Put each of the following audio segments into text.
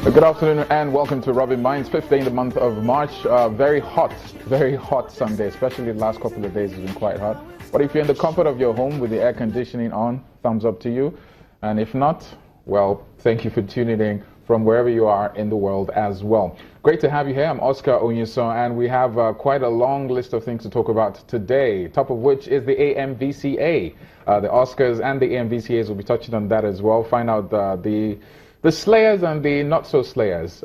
Good afternoon and welcome to Rubbin Minds, 15th month of March. Very hot Sunday, especially the last couple of days has been quite hot. But if you're in the comfort of your home with the air conditioning on, thumbs up to you. And if not, well, thank you for tuning in from wherever you are in the world as well. Great to have you here. I'm Oscar Onyuso, and we have quite a long list of things to talk about today, top of which is the AMVCA. The Oscars and the AMVCAs will be touching on that as well. Find out the slayers and the not-so-slayers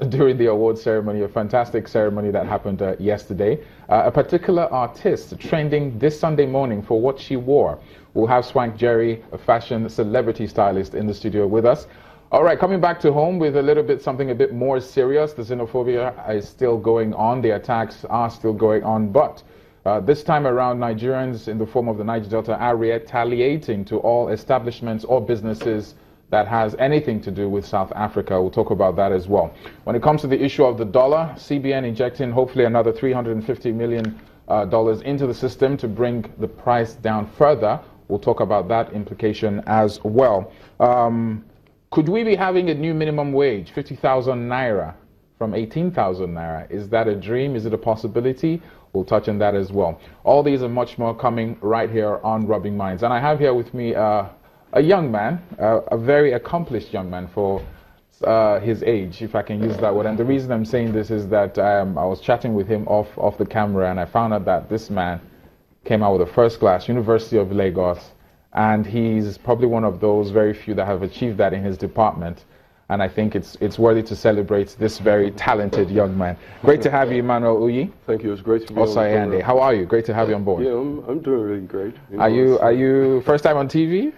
during the award ceremony, a fantastic ceremony that happened yesterday. A particular artist trending this Sunday morning for what she wore. We'll have Swank Jerry, a fashion celebrity stylist, in the studio with us. All right, coming back to home with something a bit more serious. The xenophobia is still going on. The attacks are still going on. But this time around, Nigerians in the form of the Niger Delta are retaliating to all establishments or businesses that has anything to do with South Africa. We'll talk about that as well. When it comes to the issue of the dollar, CBN injecting hopefully another $350 million into the system to bring the price down further. We'll talk about that implication as well. Could we be having a new minimum wage, 50,000 naira from 18,000 naira? Is that a dream? Is it a possibility? We'll touch on that as well. All these and much more coming right here on Rubbing Minds. And I have here with me a young man, a very accomplished young man for his age, if I can use that word. And the reason I'm saying this is that I was chatting with him off the camera, and I found out that this man came out with a first class, University of Lagos, and he's probably one of those very few that have achieved that in his department. And I think it's worthy to celebrate this very talented young man. Great to have you, Emmanuel Uyi. Thank you. It's great to be on the program. How are you? Great to have you on board. Yeah, I'm doing really great. Are you first time on TV?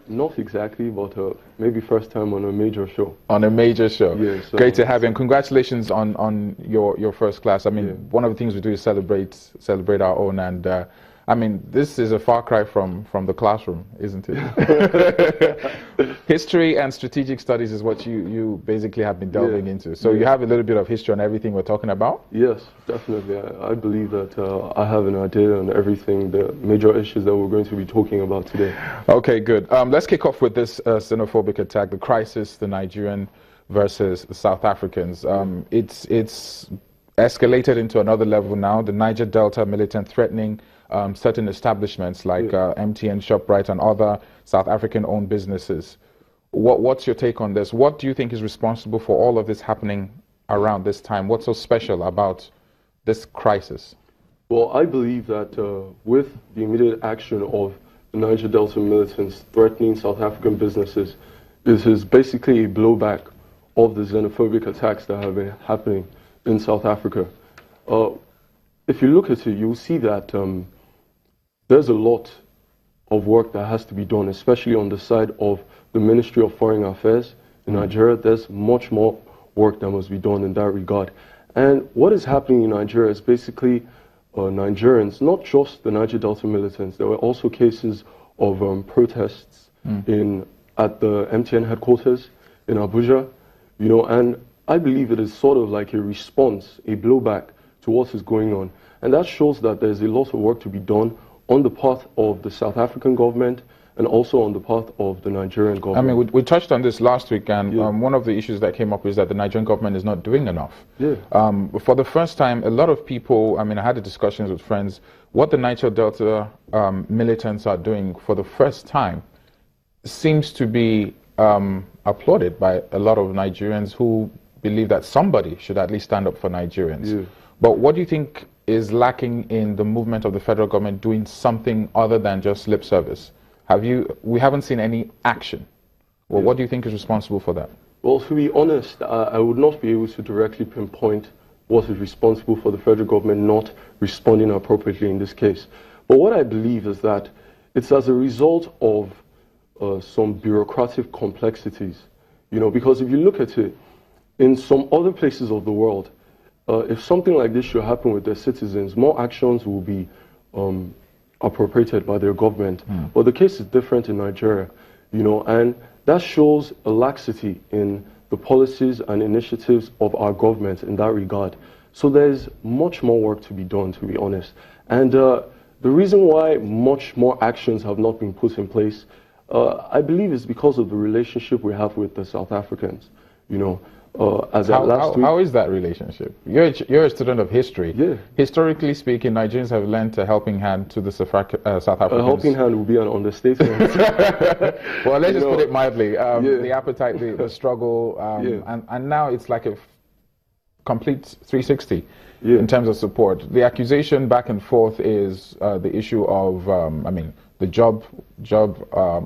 Not exactly, but maybe first time on a major show. On a major show. Yeah, so great to have you, and congratulations on your first class. I mean, one of the things we do is celebrate our own, and I mean, this is a far cry from the classroom, isn't it? History and strategic studies is what you basically have been delving into. So you have a little bit of history on everything we're talking about? Yes, definitely. I believe that I have an idea on everything, the major issues that we're going to be talking about today. Okay, good. Let's kick off with this xenophobic attack, the crisis, the Nigerian versus the South Africans. It's escalated into another level now. The Niger Delta militant threatening certain establishments like MTN, ShopRite, and other South African-owned businesses. What's your take on this? What do you think is responsible for all of this happening around this time? What's so special about this crisis? Well, I believe that with the immediate action of the Niger Delta militants threatening South African businesses, this is basically a blowback of the xenophobic attacks that have been happening in South Africa. If you look at it, you'll see that there's a lot of work that has to be done, especially on the side of the Ministry of Foreign Affairs in Nigeria. There's much more work that must be done in that regard. And what is happening in Nigeria is basically Nigerians, not just the Niger Delta militants. There were also cases of protests at the MTN headquarters in Abuja, and I believe it is sort of like a response, a blowback to what is going on. And that shows that there's a lot of work to be done on the part of the South African government and also on the part of the Nigerian government. I mean, we touched on this last week, and one of the issues that came up is that the Nigerian government is not doing enough. For the first time, a lot of people, I mean, I had discussions with friends, what the Niger Delta militants are doing for the first time seems to be applauded by a lot of Nigerians who believe that somebody should at least stand up for Nigerians. But what do you think is lacking in the movement of the federal government doing something other than just lip service? We haven't seen any action. Well, what do you think is responsible for that? Well, to be honest, I would not be able to directly pinpoint what is responsible for the federal government not responding appropriately in this case. But what I believe is that it's as a result of some bureaucratic complexities, because if you look at it, in some other places of the world, if something like this should happen with their citizens, more actions will be appropriated by their government. But the case is different in Nigeria, and that shows a laxity in the policies and initiatives of our government in that regard. So there's much more work to be done, to be honest. And the reason why much more actions have not been put in place, I believe is because of the relationship we have with the South Africans. You know, as at last week. How is that relationship? You're a student of history. Yeah. Historically speaking, Nigerians have lent a helping hand to the South Africans. A helping hand would be an understatement. Well, let's just put it mildly. The appetite, the struggle, and now it's like a complete 360 in terms of support. The accusation back and forth is the issue of, the job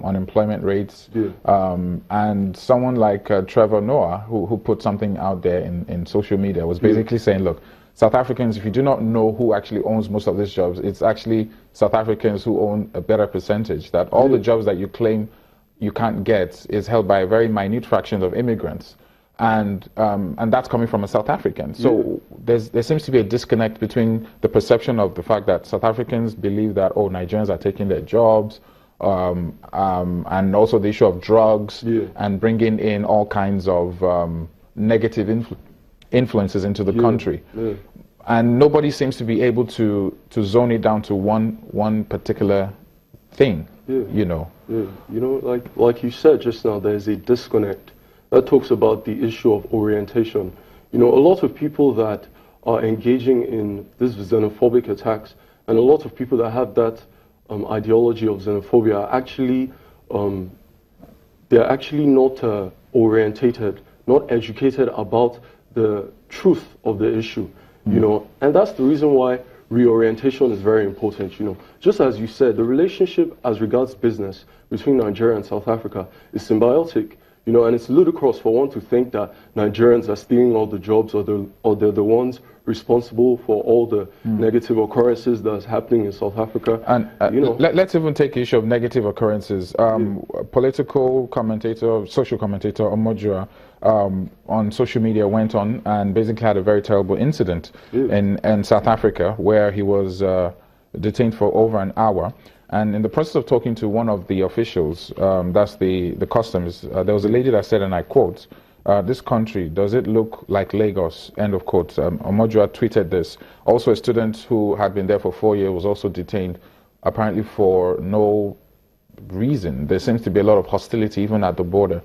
unemployment rates, and someone like Trevor Noah, who put something out there in social media, was basically saying, look, South Africans, if you do not know who actually owns most of these jobs, it's actually South Africans who own a better percentage, that all the jobs that you claim you can't get is held by a very minute fraction of immigrants. And that's coming from a South African. So there seems to be a disconnect between the perception of the fact that South Africans believe that, oh, Nigerians are taking their jobs, and also the issue of drugs and bringing in all kinds of negative influences into the country. And nobody seems to be able to zone it down to one particular thing, you know. You know, like you said just now, there's a disconnect. That talks about the issue of orientation. You know, a lot of people that are engaging in this xenophobic attacks, and a lot of people that have that ideology of xenophobia are actually, they're actually not orientated, not educated about the truth of the issue. You know, and that's the reason why reorientation is very important. You know, just as you said, the relationship as regards business between Nigeria and South Africa is symbiotic. You know, and it's ludicrous for one to think that Nigerians are stealing all the jobs, or they're the ones responsible for all the negative occurrences that's happening in South Africa. And you know, let's even take issue of negative occurrences. Political commentator, social commentator Omojua on social media went on and basically had a very terrible incident in South Africa, where he was detained for over an hour. And in the process of talking to one of the officials, that's the customs, there was a lady that said, and I quote, this country, does it look like Lagos? End of quote. Omojua tweeted this. Also, a student who had been there for 4 years was also detained, apparently for no reason. There seems to be a lot of hostility even at the border.